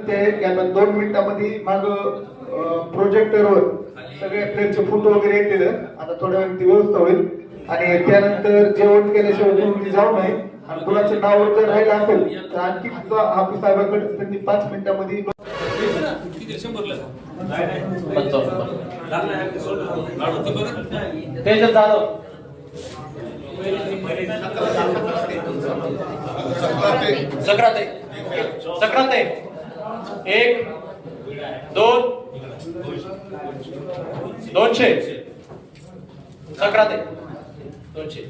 ते यांना 2 मिनिटांमध्ये माग प्रोजेक्टरवर सगळे प्लेनचे फोटो वगैरे येतील. आता थोड्या वेळ ती व्यवस्था होईल आणि त्यानंतर जेवण केल्याशिवाय तुम्ही जाऊ नये. आणि कुणाचं नाव जर राहिलं असेल तर आणखी हाफिज साहेबांकडे त्यांनी 5 मिनिटांमध्ये तेजस जाधव सक्राते सक्राते 1 2 200 सक्राते 200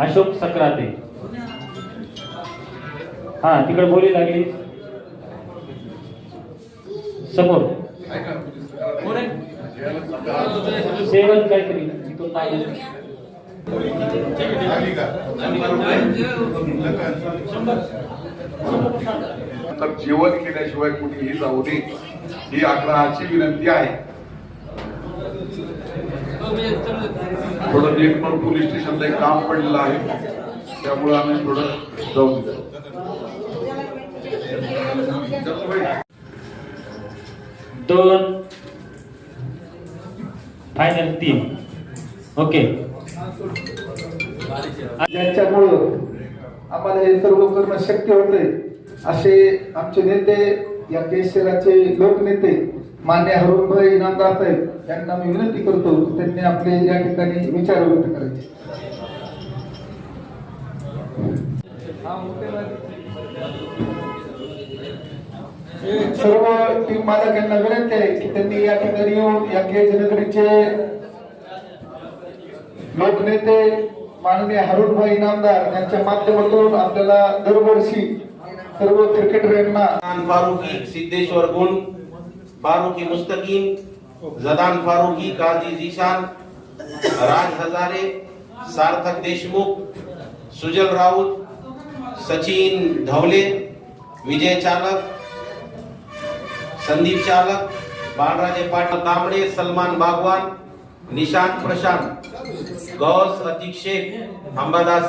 अशोक सक्राते हा तिकडे बोली लागली समोर सेवन काहीतरी तर जेवण केल्याशिवाय कुठेही जाऊ नये ही आग्रहाची विनंती आहे. थोडं नेटवर्क पोलीस स्टेशनला एक काम पडलेलं आहे त्यामुळे आम्ही थोडं जाऊ देतो. दोन फायनल 3 ओके. ज्यांच्यामुळं आम्हाला हे सर्व करणं शक्य होतंय असे आमचे नेते या केशराचे लोकनेते मान्य हरुणभाई इनामदार साहेब यांना मी विनंती करतो त्यांनी आपले या ठिकाणी विचार व्यक्त करायचे. सर्व टीम मालकांना विनंती आहे की त्यांनी या ठिकाणी येऊन या केजनगरीचे लोकनेते माननीय हरुणभाई इनामदार यांच्या माध्यमातून आपल्याला दरवर्षी सर्व क्रिकेटरांना फारूकी सिद्धेश्वर गुण फारूकी मुस्तकीम जदान फारूकी काजी जीशान राज हजारे सार्थक देशमुख सुजल राऊत सचिन धवले विजय चालक संदीप चालक बाळराजे पाटील तांबडे सलमान बागवान निशांत प्रशांत गौस अतिक शेख अंबादास